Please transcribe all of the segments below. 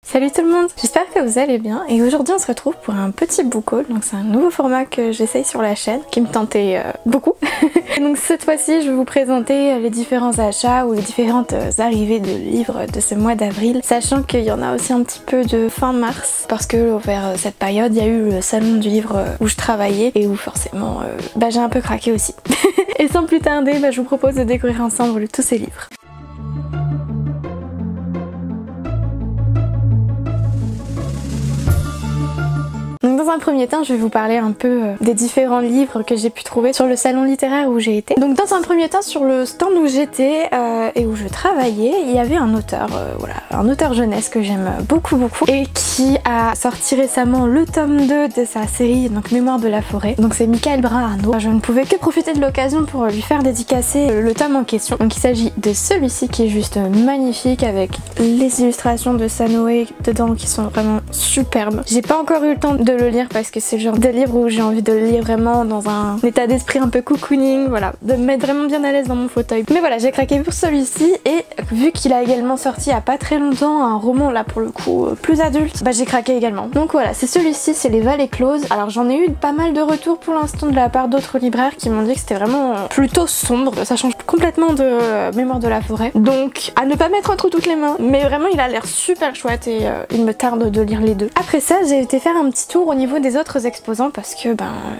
Salut tout le monde, j'espère que vous allez bien et aujourd'hui on se retrouve pour un petit book haul. Donc c'est un nouveau format que j'essaye sur la chaîne qui me tentait beaucoup. Donc cette fois-ci je vais vous présenter les différents achats ou les différentes arrivées de livres de ce mois d'avril, sachant qu'il y en a aussi un petit peu de fin mars parce que vers cette période il y a eu le salon du livre où je travaillais et où forcément j'ai un peu craqué aussi. Et sans plus tarder, je vous propose de découvrir ensemble tous ces livres. Dans un premier temps, je vais vous parler un peu des différents livres que j'ai pu trouver sur le salon littéraire où j'ai été. Donc dans un premier temps, sur le stand où j'étais et où je travaillais, il y avait un auteur, un auteur jeunesse que j'aime beaucoup et qui a sorti récemment le tome 2 de sa série, donc Mémoire de la forêt. Donc c'est Michael Brun-Arnaud. Je ne pouvais que profiter de l'occasion pour lui faire dédicacer le tome en question. Donc il s'agit de celui-ci qui est juste magnifique avec les illustrations de Sanoé dedans qui sont vraiment superbes. J'ai pas encore eu le temps de le lire parce que c'est le genre de livre où j'ai envie de le lire vraiment dans un état d'esprit un peu cocooning, voilà, de me mettre vraiment bien à l'aise dans mon fauteuil. Mais voilà, j'ai craqué pour celui-ci et vu qu'il a également sorti il y a pas très longtemps un roman là pour le coup plus adulte, j'ai craqué également. Donc voilà, c'est celui-ci, c'est Les Vallées Closes. Alors j'en ai eu pas mal de retours pour l'instant de la part d'autres libraires qui m'ont dit que c'était vraiment plutôt sombre, ça change complètement de Mémoire de la forêt. Donc à ne pas mettre entre toutes les mains, mais vraiment il a l'air super chouette et il me tarde de lire les deux. Après ça, j'ai été faire un petit tour au niveau des autres exposants parce que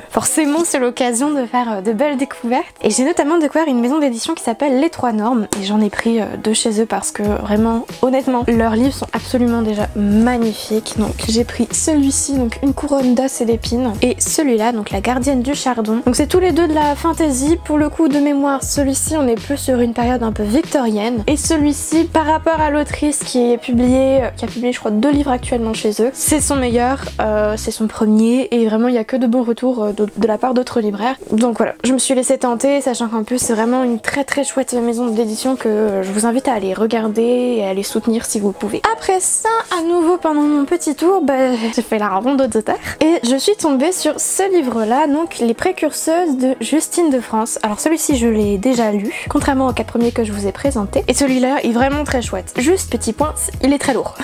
forcément c'est l'occasion de faire de belles découvertes et j'ai notamment découvert une maison d'édition qui s'appelle Les Trois Normes et j'en ai pris deux chez eux parce que vraiment honnêtement leurs livres sont absolument déjà magnifiques. Donc j'ai pris celui-ci, donc Une couronne d'os et d'épines, et celui-là, donc La gardienne du chardon. Donc c'est tous les deux de la fantasy. Pour le coup de mémoire, celui-ci on est plus sur une période un peu victorienne et celui-ci par rapport à l'autrice qui a publié je crois 2 livres actuellement chez eux, c'est son meilleur, c'est son premier et vraiment il n'y a que de bons retours de la part d'autres libraires. Donc voilà, je me suis laissée tenter, sachant qu'en plus c'est vraiment une très chouette maison d'édition que je vous invite à aller regarder et à aller soutenir si vous pouvez. Après ça, à nouveau pendant mon petit tour, j'ai fait la ronde d'auteurs et je suis tombée sur ce livre là, donc Les Précurseuses de Justine de France. Alors celui-ci je l'ai déjà lu, contrairement aux 4 premiers que je vous ai présentés, et celui-là est vraiment très chouette. Juste petit point, il est très lourd.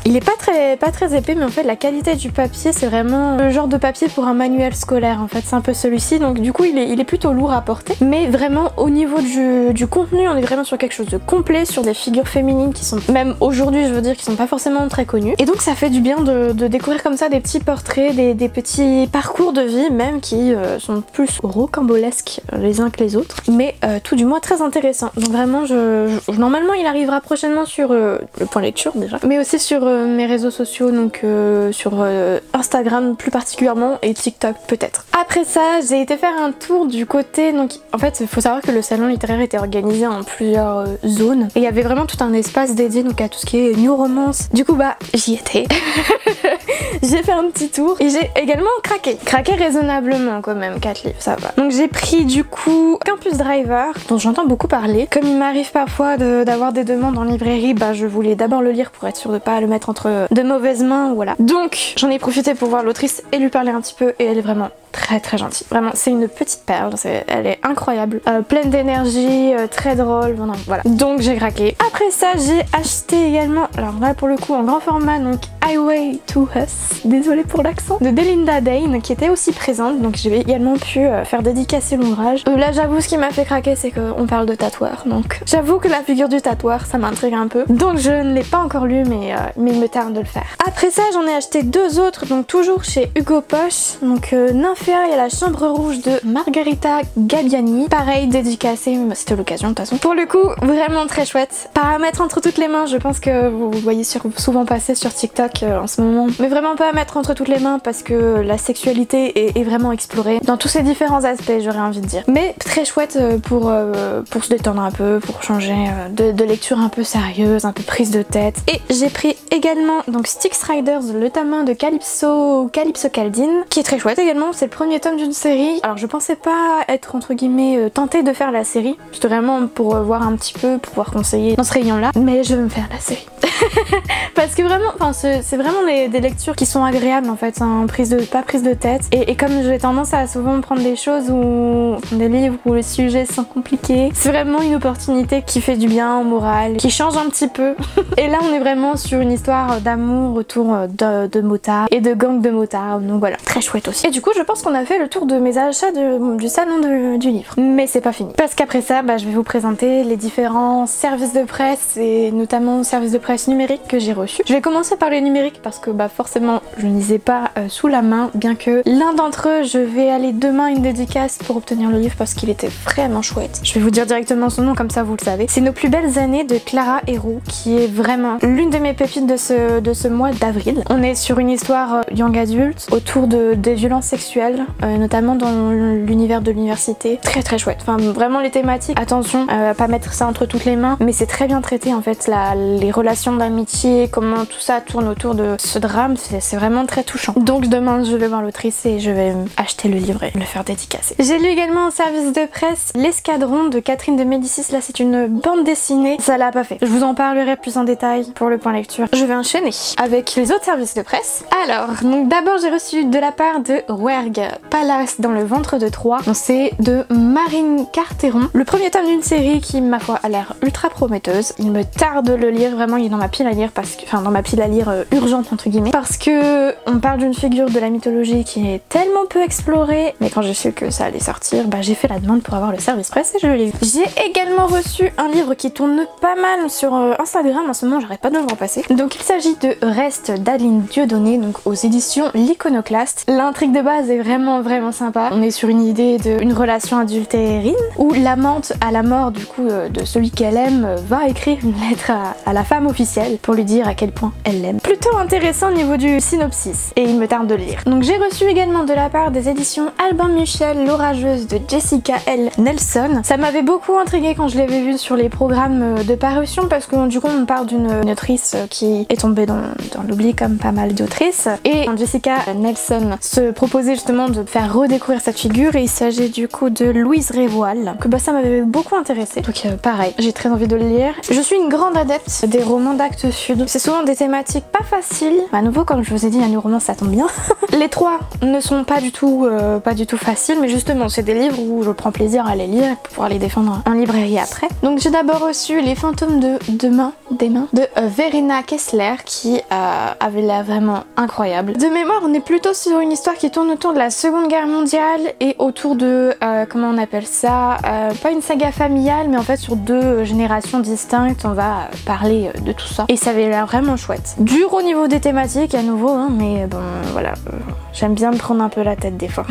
Il est pas très épais, mais en fait la qualité du papier c'est vraiment le genre de papier pour un manuel scolaire en fait, c'est un peu celui-ci, donc du coup il est plutôt lourd à porter, mais vraiment au niveau du contenu on est vraiment sur quelque chose de complet, sur des figures féminines qui sont même aujourd'hui je veux dire qui sont pas forcément très connues, et donc ça fait du bien de découvrir comme ça des petits portraits, des petits parcours de vie même qui sont plus rocambolesques les uns que les autres, mais tout du moins très intéressants. Donc vraiment normalement il arrivera prochainement sur le point lecture déjà, mais aussi sur mes réseaux sociaux, donc sur Instagram plus particulièrement et TikTok peut-être. Après ça, j'ai été faire un tour du côté, donc en fait il faut savoir que le salon littéraire était organisé en plusieurs zones et il y avait vraiment tout un espace dédié donc à tout ce qui est new romance. Du coup j'y étais. J'ai fait un petit tour et j'ai également craqué raisonnablement quand même, 4 livres ça va. Donc j'ai pris du coup Campus Driver dont j'entends beaucoup parler. Comme il m'arrive parfois d'avoir des demandes en librairie, je voulais d'abord le lire pour être sûre de pas le mettre entre de mauvaises mains, voilà. Donc j'en ai profité pour voir l'autrice et lui parler un petit peu et elle est vraiment très gentille. Vraiment c'est une petite perle, elle est incroyable, pleine d'énergie, très drôle, voilà. Donc j'ai craqué. Après ça j'ai acheté également, alors là pour le coup en grand format, donc Highway to Us, désolée pour l'accent, de Delinda Dane qui était aussi présente, donc j'ai également pu faire dédicacer l'ouvrage. Là j'avoue ce qui m'a fait craquer c'est qu'on parle de tatoueur, donc j'avoue que la figure du tatoueur ça m'intrigue un peu, donc je ne l'ai pas encore lu mais il me tarde de le faire. Après ça j'en ai acheté 2 autres, donc toujours chez Hugo Poche, donc Nymphéa et la chambre rouge de Margherita Gabbiani, pareil dédicacé, c'était l'occasion de toute façon. Pour le coup vraiment très chouette, pas à mettre entre toutes les mains, je pense que vous voyez souvent passer sur TikTok en ce moment, mais vraiment pas à mettre entre toutes les mains parce que la sexualité est vraiment explorée dans tous ses différents aspects, j'aurais envie de dire, mais très chouette pour se détendre un peu, pour changer de lecture un peu sérieuse, un peu prise de tête. Et j'ai pris également donc Styx Riders, le tome 1 de Calypso Caldine, qui est très chouette également, c'est le premier tome d'une série. Alors je pensais pas être entre guillemets tentée de faire la série, c'était vraiment pour voir un petit peu, pour pouvoir conseiller dans ce rayon là, mais je vais me faire la série. Parce que vraiment, c'est vraiment des lectures qui sont agréables en fait, hein, pas prise de tête. Et comme j'ai tendance à souvent prendre des choses des livres où les sujets sont compliqués, c'est vraiment une opportunité qui fait du bien au moral, qui change un petit peu. Et là on est vraiment sur une histoire histoire d'amour autour de motards et de gangs de motards, donc voilà, très chouette aussi. Et du coup je pense qu'on a fait le tour de mes achats du salon du livre. Mais c'est pas fini, parce qu'après ça je vais vous présenter les différents services de presse et notamment services de presse numériques que j'ai reçus. Je vais commencer par les numériques parce que forcément je ne les ai pas sous la main, bien que l'un d'entre eux je vais aller demain à une dédicace pour obtenir le livre parce qu'il était vraiment chouette. Je vais vous dire directement son nom comme ça vous le savez. C'est Nos plus belles années de Clara Héroux, qui est vraiment l'une de mes pépites de ce mois d'avril. On est sur une histoire young adulte autour des violences sexuelles, notamment dans l'univers de l'université. Très très chouette. Enfin vraiment les thématiques, attention à pas mettre ça entre toutes les mains, mais c'est très bien traité en fait, les relations d'amitié, comment tout ça tourne autour de ce drame, c'est vraiment très touchant. Donc demain je vais voir l'autrice et je vais acheter le livre et le faire dédicacer. J'ai lu également en service de presse L'Escadron de Catherine de Médicis. Là c'est une bande dessinée, ça l'a pas fait. Je vous en parlerai plus en détail pour le point lecture. Je vais enchaîner avec les autres services de presse. Alors, donc d'abord j'ai reçu de la part de Rouergue Palace dans le ventre de Troie. C'est de Marine Carteron. Le premier tome d'une série qui, ma foi, a l'air ultra prometteuse. Il me tarde de le lire, vraiment il est dans ma pile à lire parce que, enfin dans ma pile à lire urgente entre guillemets, parce que on parle d'une figure de la mythologie qui est tellement peu explorée, mais quand j'ai su que ça allait sortir, j'ai fait la demande pour avoir le service presse et je l'ai vu. J'ai également reçu un livre qui tourne pas mal sur Instagram en ce moment, j'arrête pas de le repasser. Donc il s'agit de Reste d'Adeline Dieudonné, donc aux éditions L'Iconoclaste. L'intrigue de base est vraiment sympa. On est sur une idée d'une relation adultérine où l'amante à la mort du coup de celui qu'elle aime va écrire une lettre à la femme officielle pour lui dire à quel point elle l'aime. Plutôt intéressant au niveau du synopsis et il me tarde de le lire. Donc j'ai reçu également de la part des éditions Albin Michel L'Orageuse de Jessica L. Nelson. Ça m'avait beaucoup intriguée quand je l'avais vu sur les programmes de parution parce que du coup on parle d'une autrice qui est tombée dans l'oubli comme pas mal d'autrices, et Jessica Nelson se proposait justement de faire redécouvrir cette figure et il s'agit du coup de Louise Révoil. Donc ça m'avait beaucoup intéressée, donc pareil j'ai très envie de le lire. Je suis une grande adepte des romans d'Actes Sud, c'est souvent des thématiques pas faciles. À nouveau comme je vous ai dit un roman ça tombe bien. Les trois ne sont pas du tout faciles, mais justement c'est des livres où je prends plaisir à les lire pour pouvoir les défendre en librairie après. Donc j'ai d'abord reçu Les fantômes des mains de Verena Kessler qui avait l'air vraiment incroyable. De mémoire on est plutôt sur une histoire qui tourne autour de la Seconde Guerre mondiale et autour de comment on appelle ça, pas une saga familiale mais en fait sur deux générations distinctes on va parler de tout ça et ça avait l'air vraiment chouette. Dur au niveau des thématiques à nouveau mais bon voilà, j'aime bien me prendre un peu la tête des fois.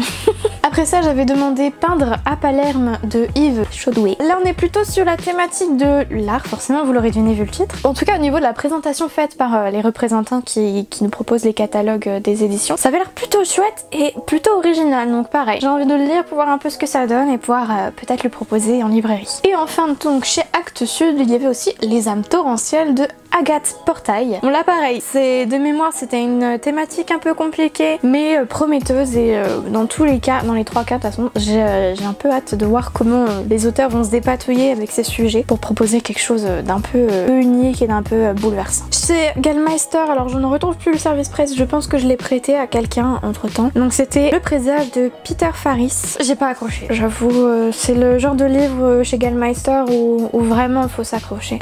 Après ça j'avais demandé Peindre à Palerme de Yves Chaudoué. Là on est plutôt sur la thématique de l'art, forcément vous l'aurez deviné vu le titre. En tout cas au niveau de la présentation faite par les représentants qui nous proposent les catalogues des éditions, ça avait l'air plutôt chouette et plutôt original, donc pareil, j'ai envie de le lire pour voir un peu ce que ça donne et pouvoir peut-être le proposer en librairie. Et enfin donc chez Actes Sud il y avait aussi Les âmes torrentielles de Agathe Portail. Bon là pareil, de mémoire c'était une thématique un peu compliquée mais prometteuse et dans tous les cas, dans les trois cas de toute façon, j'ai un peu hâte de voir comment les auteurs vont se dépatouiller avec ces sujets pour proposer quelque chose d'un peu unique et d'un peu bouleversant. Chez Gallmeister, alors je ne retrouve plus le service presse, je pense que je l'ai prêté à quelqu'un entre temps. Donc c'était Le présage de Peter Faris. J'ai pas accroché, j'avoue, c'est le genre de livre chez Gallmeister où vraiment il faut s'accrocher.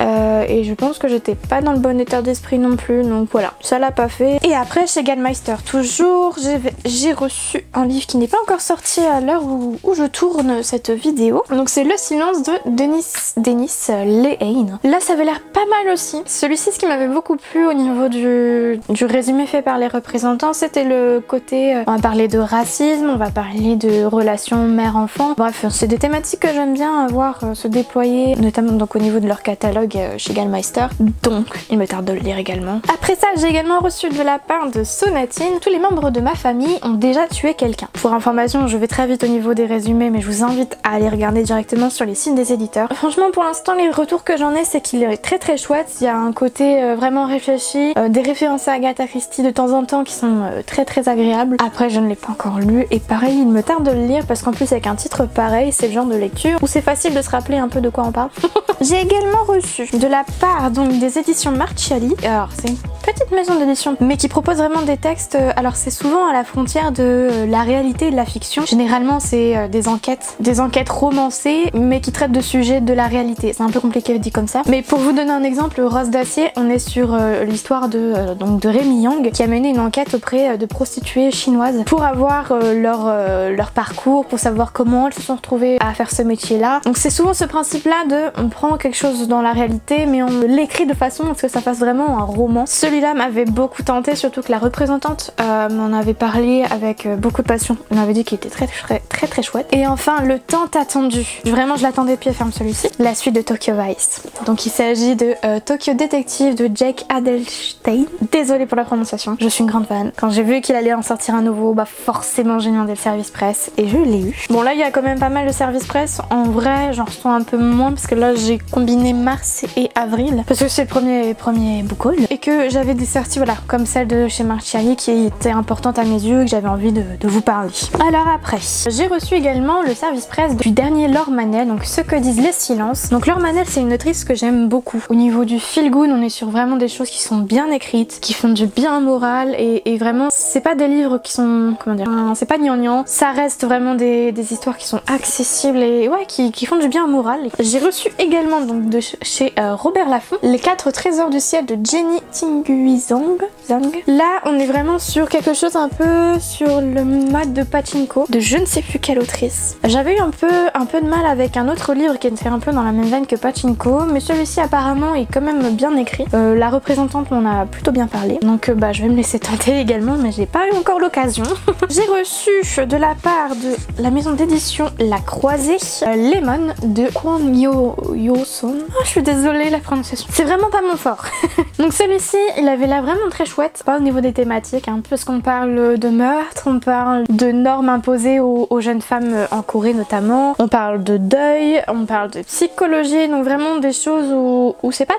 Et je pense que j'étais pas dans le bon état d'esprit non plus, donc voilà, ça l'a pas fait. Et après chez Gallmeister, toujours, j'ai reçu un livre qui n'est pas encore sorti à l'heure où je tourne cette vidéo. Donc c'est Le silence de Denis Lehane. Là ça avait l'air pas mal aussi. Celui-ci, ce qui m'avait beaucoup plu au niveau du résumé fait par les représentants, c'était le côté, on va parler de racisme, on va parler de relations mère-enfant. Bref, c'est des thématiques que j'aime bien voir se déployer, notamment donc au niveau de leur catalogue chez Gallmeister. Donc il me tarde de le lire également. Après ça, j'ai également reçu de la part de Sonatine Tous les membres de ma famille ont déjà tué quelqu'un. Pour information, je vais très vite au niveau des résumés, mais je vous invite à aller regarder directement sur les sites des éditeurs. Franchement, pour l'instant, les retours que j'en ai, c'est qu'il est très chouette. Il y a un côté vraiment réfléchi, des références à Agatha Christie de temps en temps qui sont très agréables. Après, je ne l'ai pas encore lu et pareil, il me tarde de le lire parce qu'en plus avec un titre pareil, c'est le genre de lecture où c'est facile de se rappeler un peu de quoi on parle. J'ai également reçu de la part donc des éditions Marchiali. Alors c'est une petite maison d'édition mais qui propose vraiment des textes, alors c'est souvent à la frontière de la réalité et de la fiction. Généralement c'est des enquêtes romancées mais qui traitent de sujets de la réalité. C'est un peu compliqué dit comme ça. Mais pour vous donner un exemple, Rose d'acier, on est sur l'histoire donc de Rémi Yang qui a mené une enquête auprès de prostituées chinoises pour avoir leur parcours, pour savoir comment elles se sont retrouvées à faire ce métier-là. Donc c'est souvent ce principe-là de on prend quelque chose dans la réalité mais on l'écrit de façon à ce que ça fasse vraiment un roman. Celui-là m'avait beaucoup tenté, surtout que la représentante m'en avait parlé avec beaucoup de passion. Elle m'avait dit qu'il était très chouette. Et enfin le tant attendu. Vraiment je l'attendais de pied ferme celui-ci. La suite de Tokyo Vice. Donc il s'agit de Tokyo Detective de Jake Adelstein. Désolée pour la prononciation, je suis une grande fan. Quand j'ai vu qu'il allait en sortir un nouveau, bah forcément j'ai demandé le service presse et je l'ai eu. Bon là il y a quand même pas mal de services presse. En vrai j'en ressens un peu moins parce que là j'ai combiné mars et avril parce que c'est le premier book haul et que j'avais des sorties voilà comme celle de chez Marciali qui était importante à mes yeux et que j'avais envie de vous parler. Alors après j'ai reçu également le service presse du dernier Laure Manel, donc Ce que disent les silences. Donc Laure Manel c'est une autrice que j'aime beaucoup. Au niveau du feel good on est sur vraiment des choses qui sont bien écrites, qui font du bien moral et vraiment c'est pas des livres qui sont comment dire, c'est pas gnangnan, ça reste vraiment des histoires qui sont accessibles et ouais qui font du bien au moral. J'ai reçu également donc de chez Robert Laffont Les 4 trésors du ciel de Jenny Tinguizang. Là on est vraiment sur quelque chose un peu sur le mode de pachinko de je ne sais plus quelle autrice. J'avais eu un peu de mal avec un autre livre qui était un peu dans la même veine que pachinko mais celui-ci apparemment est quand même bien écrit. La représentante m'en a plutôt bien parlé donc bah je vais me laisser tenter également mais j'ai pas eu encore l'occasion. J'ai reçu de la part de la maison d'édition La Croisée Lemon de Kwon Yo-son. Oh, je suis désolée la prononciation. C'est vraiment pas mon fort. Donc celui-ci il avait l'air vraiment très chouette, pas au niveau des thématiques hein, parce qu'on parle de meurtre, on parle de normes imposées aux jeunes femmes en Corée notamment, on parle de deuil, on parle de psychologie, donc vraiment des choses où c'est pas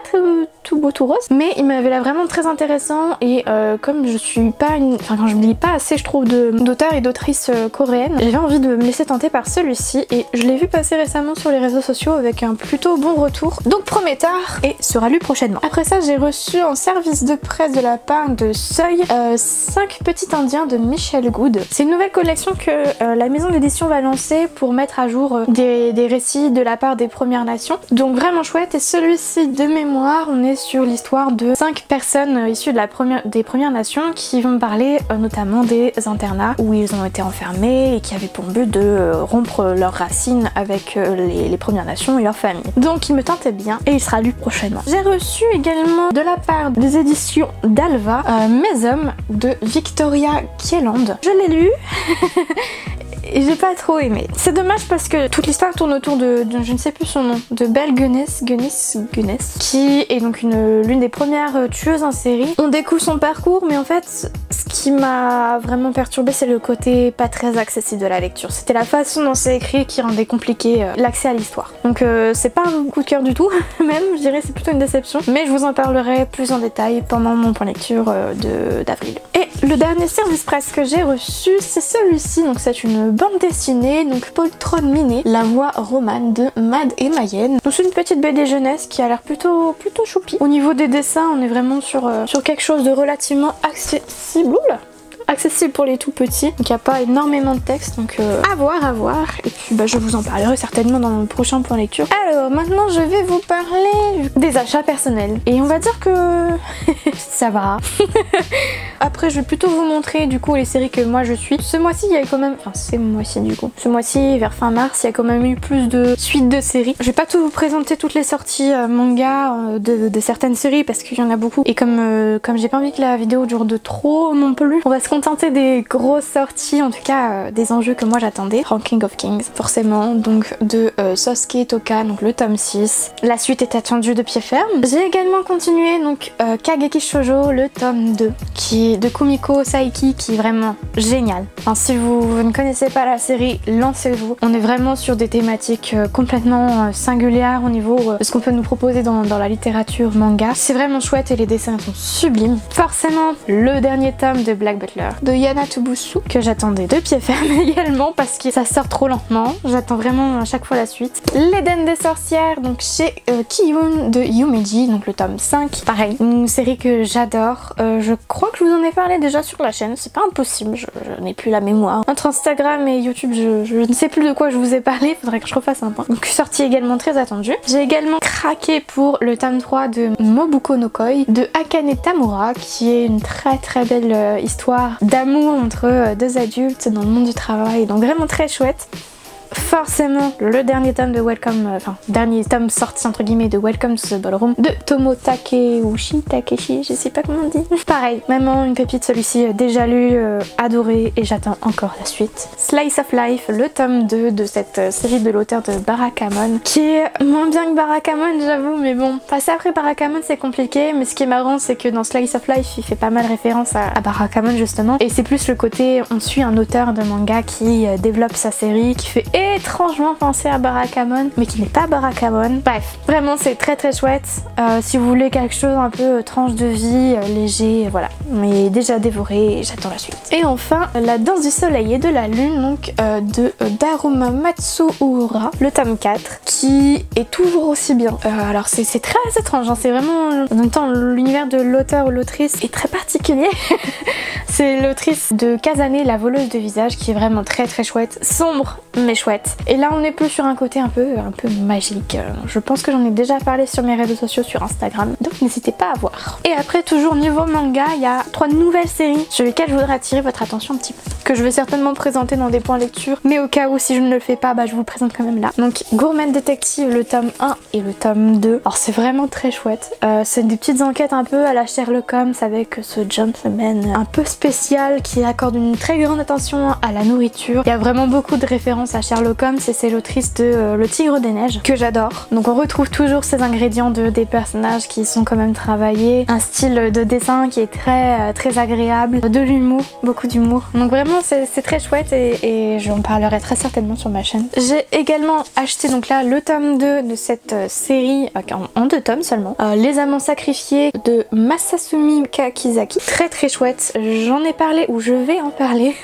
tout beau tout rose, mais il m'avait l'air vraiment très intéressant et comme je suis pas quand je me lis pas assez je trouve d'auteurs et d'autrices coréennes, j'avais envie de me laisser tenter par celui-ci et je l'ai vu passer récemment sur les réseaux sociaux avec un plutôt bon retour, donc prometteur et sera lu prochainement. Après ça j'ai reçu en service de presse de la part de Seuil 5 petits indiens de Michel Good. C'est une nouvelle collection que la maison d'édition va lancer pour mettre à jour des récits de la part des Premières Nations, donc vraiment chouette. Et celui-ci de mémoire on est sur l'histoire de 5 personnes issues de des Premières Nations qui vont parler notamment des internats où ils ont été enfermés et qui avaient pour but de rompre leurs racines avec les Premières Nations et leurs familles. Donc il me tentait bien et il sera lu prochainement. J'ai reçu également de la part des éditions d'Alva Mes Hommes de Victoria Kieland. Je l'ai lu et j'ai pas trop aimé. C'est dommage parce que toute l'histoire tourne autour de je ne sais plus son nom, de Belle Gunness, qui est donc l'une des premières tueuses en série. On découvre son parcours mais en fait ce qui m'a vraiment perturbée c'est le côté pas très accessible de la lecture. C'était la façon dont c'est écrit qui rendait compliqué l'accès à l'histoire. Donc c'est pas un coup de cœur du tout, même je dirais c'est plutôt une déception. Mais je vous en parlerai plus en détail pendant mon point lecture d'avril. Et le dernier service presse que j'ai reçu c'est celui-ci, donc c'est une bande dessinée, donc Poltron Miné, la voix romane de Mad et Mayenne. Donc c'est une petite BD jeunesse qui a l'air plutôt choupi. Au niveau des dessins on est vraiment sur quelque chose de relativement accessible. Oula, accessible pour les tout petits, donc il n'y a pas énormément de texte, donc à voir et puis bah, je vous en parlerai certainement dans le prochain point lecture. Alors maintenant je vais vous parler des achats personnels et on va dire que ça va. Après je vais plutôt vous montrer du coup les séries que moi je suis. Ce mois-ci il y a quand même, enfin ce mois-ci vers fin mars il y a quand même eu plus de suites de séries. Je vais pas tout vous présenter toutes les sorties manga de certaines séries parce qu'il y en a beaucoup et comme j'ai pas envie que la vidéo dure de trop non plus, on va se contenter des grosses sorties, en tout cas des enjeux que moi j'attendais. Ranking of Kings forcément, donc de Sosuke Toka, donc le tome 6. La suite est attendue de pied ferme. J'ai également continué donc Kageki Shoujo, le tome 2 qui est de Kumiko Saiki, qui est vraiment génial. Enfin, si vous ne connaissez pas la série, lancez-vous. On est vraiment sur des thématiques complètement singulières au niveau de ce qu'on peut nous proposer dans la littérature manga. C'est vraiment chouette et les dessins sont sublimes. Forcément le dernier tome de Black Butler de Yana Tobusu que j'attendais de pied ferme également parce que ça sort trop lentement. J'attends vraiment à chaque fois la suite. L'Éden des sorcières, donc chez Kiyun de Yumeji, donc le tome 5. Pareil, une série que j'adore. Je crois que je vous en ai parlé déjà sur la chaîne, c'est pas impossible, je n'ai plus la mémoire. Entre Instagram et YouTube, je ne sais plus de quoi je vous ai parlé, faudrait que je refasse un point. Donc sortie également très attendue. J'ai également craqué pour le tome 3 de Mobuko no Koi de Akane Tamura, qui est une très belle histoire d'amour entre deux adultes dans le monde du travail, donc vraiment très chouette. Forcément le dernier tome de Welcome, dernier tome sorti entre guillemets de Welcome to the Ballroom de Tomo Takeshi, je sais pas comment on dit. Pareil, vraiment une pépite, celui-ci déjà lu, adoré, et j'attends encore la suite. Slice of Life, le tome 2 de cette série de l'auteur de Barakamon, qui est moins bien que Barakamon j'avoue, mais bon, passer après Barakamon c'est compliqué, mais ce qui est marrant c'est que dans Slice of Life il fait pas mal référence à Barakamon justement, et c'est plus le côté on suit un auteur de manga qui développe sa série, qui fait étrangement penser à Barakamon mais qui n'est pas Barakamon. Bref, vraiment c'est très chouette. Si vous voulez quelque chose un peu tranche de vie, léger, voilà, mais déjà dévoré, j'attends la suite. Et enfin La danse du soleil et de la lune, donc de Daruma Matsuura, le tome 4, qui est toujours aussi bien. Alors c'est très étrange, hein, c'est vraiment, en même temps l'univers de l'auteur ou l'autrice est très particulier. C'est l'autrice de Kazane, la voleuse de visage, qui est vraiment très chouette, sombre mais chouette. Et là on est plus sur un côté un peu magique. Je pense que j'en ai déjà parlé sur mes réseaux sociaux, sur Instagram, donc n'hésitez pas à voir. Et après, toujours niveau manga, il y a 3 nouvelles séries sur lesquelles je voudrais attirer votre attention un petit peu, que je vais certainement présenter dans des points lecture, mais au cas où si je ne le fais pas, je vous le présente quand même là. Donc Gourmet Detective, le tome 1 et le tome 2. Alors c'est vraiment très chouette, c'est des petites enquêtes un peu à la Sherlock Holmes, avec ce gentleman un peu spécial qui accorde une très grande attention à la nourriture. Il y a vraiment beaucoup de références à Sherlock Holmes, et c'est l'autrice de Le Tigre des Neiges que j'adore. Donc on retrouve toujours ces ingrédients des personnages qui sont quand même travaillés, un style de dessin qui est très agréable, de l'humour, beaucoup d'humour. Donc vraiment c'est très chouette, et j'en parlerai très certainement sur ma chaîne. J'ai également acheté donc là le tome 2 de cette série en 2 tomes seulement, Les Amants Sacrifiés de Masasumi Kakizaki. Très chouette, j'en ai parlé, ou je vais en parler,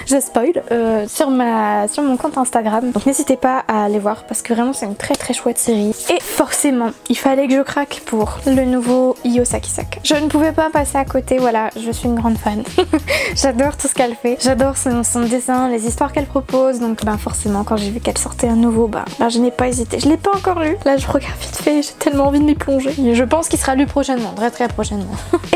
je spoil, sur mon compte Instagram, donc n'hésitez pas à aller voir parce que vraiment c'est une très chouette série. Et forcément il fallait que je craque pour le nouveau Io Sakisaka. Je ne pouvais pas passer à côté, voilà, je suis une grande fan. J'adore tout ce qu'elle fait, j'adore son dessin, les histoires qu'elle propose, donc forcément quand j'ai vu qu'elle sortait un nouveau, je n'ai pas hésité. Je l'ai pas encore lu, là je regarde vite fait, j'ai tellement envie de m'y plonger. Et je pense qu'il sera lu prochainement, très prochainement.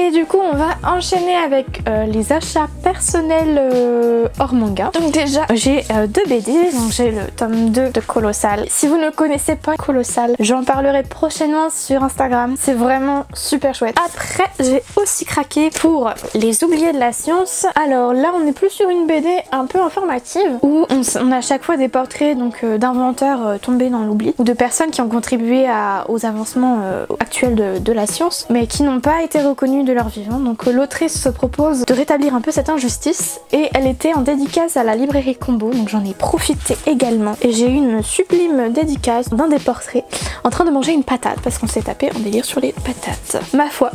Et du coup on va enchaîner avec les achats personnels hors manga. Donc déjà j'ai 2 BD, donc j'ai le tome 2 de Colossal. Si vous ne connaissez pas Colossal, j'en parlerai prochainement sur Instagram, c'est vraiment super chouette. Après j'ai aussi craqué pour Les Oubliés de la Science. Alors là on est plus sur une BD un peu informative, où on a à chaque fois des portraits d'inventeurs tombés dans l'oubli, ou de personnes qui ont contribué aux avancements actuels de la science, mais qui n'ont pas été reconnues de leur vivant. Donc l'autrice se propose de rétablir un peu cette injustice, et elle était en dédicace à la librairie Combo, donc j'en ai profité également, et j'ai eu une sublime dédicace d'un des portraits en train de manger une patate, parce qu'on s'est tapé en délire sur les patates, ma foi.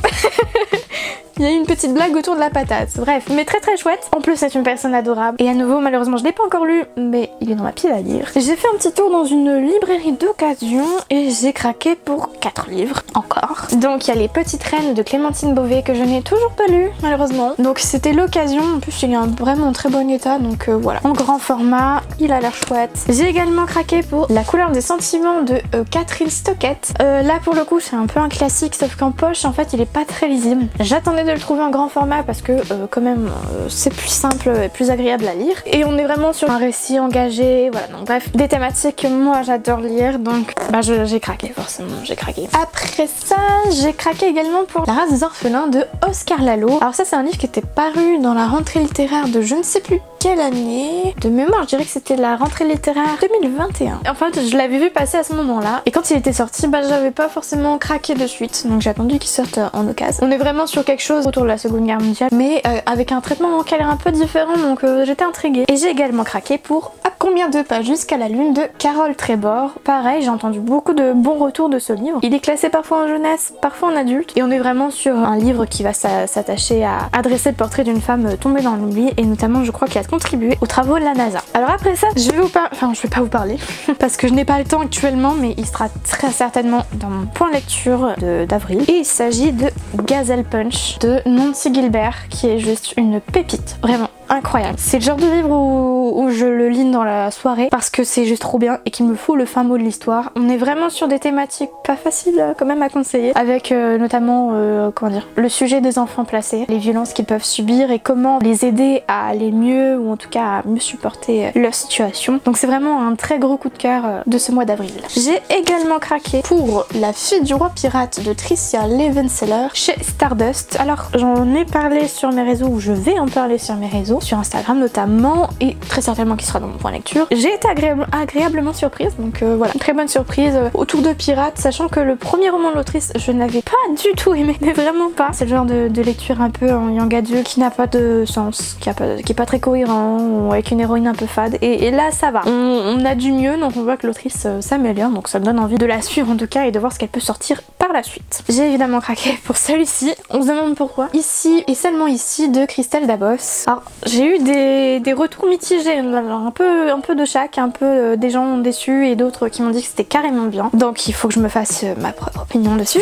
Il y a eu une petite blague autour de la patate. Bref, mais très chouette. En plus, c'est une personne adorable. Et à nouveau, malheureusement, je l'ai pas encore lu, mais il est dans ma pile à lire. J'ai fait un petit tour dans une librairie d'occasion et j'ai craqué pour 4 livres encore. Donc, il y a Les Petites Reines de Clémentine Beauvais que je n'ai toujours pas lu, malheureusement. Donc, c'était l'occasion. En plus, il est vraiment en très bon état. Donc, voilà. En grand format, il a l'air chouette. J'ai également craqué pour La Couleur des Sentiments de Catherine Stockett. Là, pour le coup, c'est un peu un classique, sauf qu'en poche, en fait, il est pas très lisible. J'attendais de le trouver en grand format parce que quand même c'est plus simple et plus agréable à lire, et on est vraiment sur un récit engagé, voilà. Donc bref, des thématiques que moi j'adore lire, donc j'ai craqué, forcément j'ai craqué. Après ça j'ai craqué également pour La Race des Orphelins de Oscar Lalo. Alors ça c'est un livre qui était paru dans la rentrée littéraire de je ne sais plus quelle année. De mémoire je dirais que c'était la rentrée littéraire 2021. En fait je l'avais vu passer à ce moment là, et quand il était sorti j'avais pas forcément craqué de suite, donc j'ai attendu qu'il sorte en occasion. On est vraiment sur quelque chose autour de la Seconde Guerre mondiale, mais avec un traitement qui a l'air un peu différent, donc j'étais intriguée. Et j'ai également craqué pour Combien de pas jusqu'à la lune de Carole Trébor. Pareil, j'ai entendu beaucoup de bons retours de ce livre. Il est classé parfois en jeunesse, parfois en adulte, et on est vraiment sur un livre qui va s'attacher à adresser le portrait d'une femme tombée dans l'oubli, et notamment je crois qu'il a contribué aux travaux de la NASA. Alors après ça, je vais pas vous parler parce que je n'ai pas le temps actuellement, mais il sera très certainement dans mon point lecture d'avril. Et il s'agit de Gazelle Punch de Nancy Gilbert, qui est juste une pépite, vraiment incroyable. C'est le genre de livre où je le lis dans la soirée parce que c'est juste trop bien et qu'il me faut le fin mot de l'histoire. On est vraiment sur des thématiques pas faciles quand même à conseiller, avec notamment comment dire, le sujet des enfants placés, les violences qu'ils peuvent subir et comment les aider à aller mieux, ou en tout cas à mieux supporter leur situation. Donc c'est vraiment un très gros coup de cœur de ce mois d'avril. J'ai également craqué pour La fille du roi pirate de Tricia Levenseller chez Stardust. Alors j'en ai parlé sur mes réseaux, ou je vais en parler sur mes réseaux, sur Instagram notamment, et très certainement qui sera dans mon point lecture. J'ai été agréablement surprise, donc voilà, une très bonne surprise autour de pirates, sachant que le premier roman de l'autrice je n'avais pas du tout aimé, mais vraiment pas. C'est le genre de lecture un peu en young adulte qui n'a pas de sens, qui est pas très cohérent, ou avec une héroïne un peu fade, et là ça va. On a du mieux, donc on voit que l'autrice s'améliore, donc ça me donne envie de la suivre en tout cas et de voir ce qu'elle peut sortir par la suite. J'ai évidemment craqué pour celui-ci, on se demande pourquoi. Ici, et seulement ici, de Christelle Dabos. Alors j'ai eu des retours mitigés, alors un peu de chaque, un peu des gens déçus et d'autres qui m'ont dit que c'était carrément bien. Donc il faut que je me fasse ma propre opinion dessus.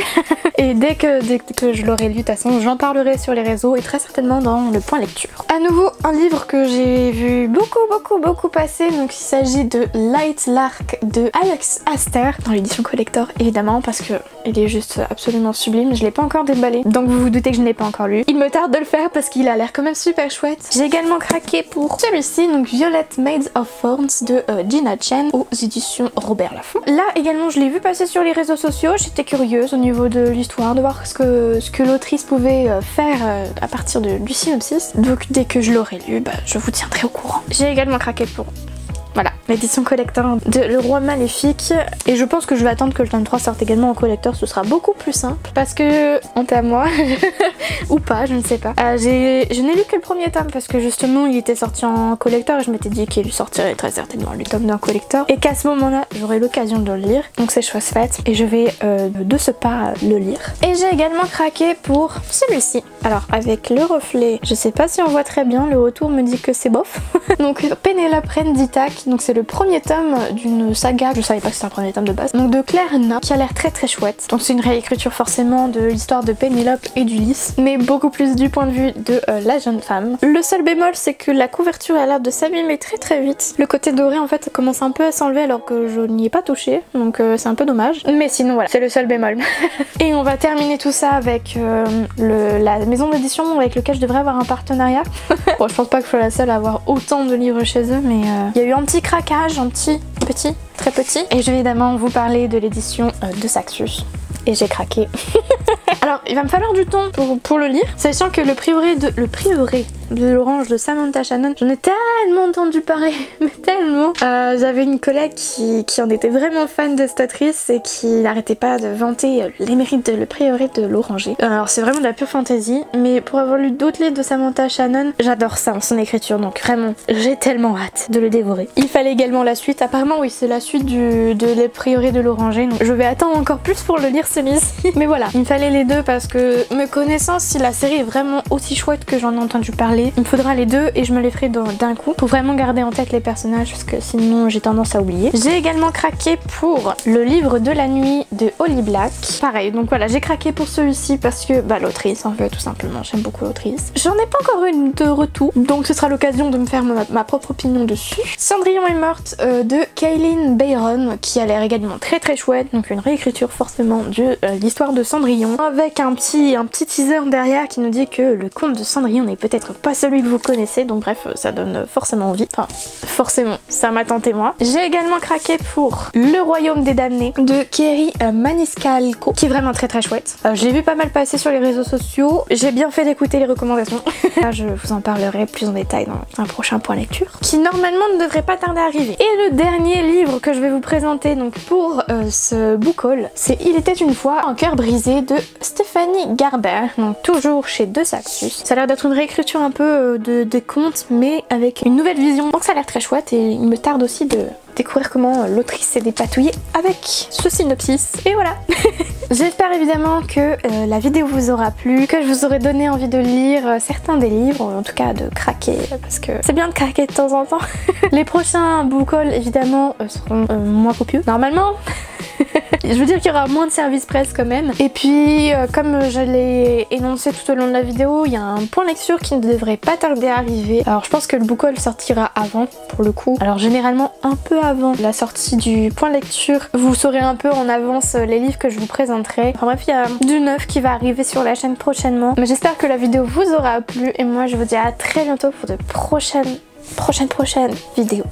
Et dès que je l'aurai lu, de toute façon j'en parlerai sur les réseaux et très certainement dans le point lecture. À nouveau un livre que j'ai vu beaucoup passer, donc il s'agit de Light Lark de Alex Aster, dans l'édition collector évidemment, parce que il est juste absolument sublime. Je l'ai pas encore déballé, donc vous vous doutez que je ne l'ai pas encore lu. Il me tarde de le faire parce qu'il a l'air quand même super chouette. J'ai également craqué pour celui-ci, donc Violet Maids of Thorns de Gina Chen aux éditions Robert Laffont. Là également je l'ai vu passer sur les réseaux sociaux, j'étais curieuse au niveau de l'histoire, de voir ce que l'autrice pouvait faire à partir du synopsis. Donc dès que je l'aurai lu, je vous tiendrai au courant. J'ai également craqué pour voilà, l'édition collector de Le Roi Maléfique, et je pense que je vais attendre que le tome 3 sorte également en collector, ce sera beaucoup plus simple parce que, honte à moi, ou pas, je ne sais pas. Je n'ai lu que le premier tome parce que justement il était sorti en collector et je m'étais dit qu'il sortirait très certainement le tome d'un collector et qu'à ce moment là j'aurai l'occasion de le lire, donc c'est chose faite et je vais de ce pas le lire. Et j'ai également craqué pour celui-ci. Alors avec le reflet, je sais pas si on voit très bien, le retour me dit que c'est bof. Donc Pénélope Reine d'Ithaque, donc c'est le premier tome d'une saga, je savais pas que c'était un premier tome de base, donc de Claire Henna, qui a l'air très chouette. Donc c'est une réécriture forcément de l'histoire de Pénélope et d'Ulysse, mais beaucoup plus du point de vue de la jeune femme. Le seul bémol c'est que la couverture a l'air de s'abîmer très vite. Le côté doré en fait commence un peu à s'enlever alors que je n'y ai pas touché, donc c'est un peu dommage. Mais sinon voilà, c'est le seul bémol. Et on va terminer tout ça avec la maison d'édition avec laquelle je devrais avoir un partenariat. Bon, je pense pas que je sois la seule à avoir autant de livres chez eux, mais il y a eu un petit craquage, très petit. Et je vais évidemment vous parler de l'édition de Saxus. Et j'ai craqué. Alors il va me falloir du temps pour le lire, sachant que le prieuré de l'orange de Samantha Shannon, j'en ai tellement entendu parler, mais tellement. J'avais une collègue qui en était vraiment fan de cette autrice et qui n'arrêtait pas de vanter les mérites de le prieuré de l'oranger. Alors c'est vraiment de la pure fantaisie, mais pour avoir lu d'autres livres de Samantha Shannon, j'adore ça, son écriture, donc vraiment j'ai tellement hâte de le dévorer. Il fallait également la suite, apparemment oui c'est la suite de les prieurés de l'oranger, donc je vais attendre encore plus pour le lire celui-ci. Mais voilà, il me fallait les deux parce que me connaissant, si la série est vraiment aussi chouette que j'en ai entendu parler, il me faudra les deux et je me les ferai d'un coup pour vraiment garder en tête les personnages parce que sinon j'ai tendance à oublier. J'ai également craqué pour Le Livre de la Nuit de Holly Black. Pareil, donc voilà, j'ai craqué pour celui-ci parce que l'autrice en fait tout simplement, j'aime beaucoup l'autrice. J'en ai pas encore eu de retour, donc ce sera l'occasion de me faire ma propre opinion dessus. Cendrillon est morte de Kaylin Bayron qui a l'air également très chouette, donc une réécriture forcément de l'histoire de Cendrillon avec un petit teaser derrière qui nous dit que le conte de Cendrillon n'est peut-être pas celui que vous connaissez, donc bref ça donne forcément envie, enfin forcément ça m'a tenté moi. J'ai également craqué pour Le Royaume des Damnés de Kerry Maniscalco qui est vraiment très chouette. Je l'ai vu pas mal passer sur les réseaux sociaux, j'ai bien fait d'écouter les recommandations. Là je vous en parlerai plus en détail dans un prochain point lecture qui normalement ne devrait pas tarder à arriver. Et le dernier livre que je vais vous présenter donc pour ce book haul, c'est Il était une fois un cœur brisé de Stéphanie Garber, donc toujours chez De Saxus. Ça a l'air d'être une réécriture un peu des contes mais avec une nouvelle vision. Donc ça a l'air très chouette et il me tarde aussi de découvrir comment l'autrice s'est dépatouillée avec ce synopsis. Et voilà. J'espère évidemment que la vidéo vous aura plu, que je vous aurai donné envie de lire certains des livres, ou en tout cas de craquer, parce que c'est bien de craquer de temps en temps. Les prochains book hauls évidemment seront moins copieux, normalement. Je veux dire qu'il y aura moins de service presse quand même. Et puis comme je l'ai énoncé tout au long de la vidéo, il y a un point lecture qui ne devrait pas tarder à arriver. Alors je pense que le book haul sortira avant pour le coup. Alors généralement un peu avant la sortie du point lecture, vous saurez un peu en avance les livres que je vous présenterai. Enfin bref, il y a du neuf qui va arriver sur la chaîne prochainement. Mais j'espère que la vidéo vous aura plu et moi je vous dis à très bientôt pour de prochaines vidéos.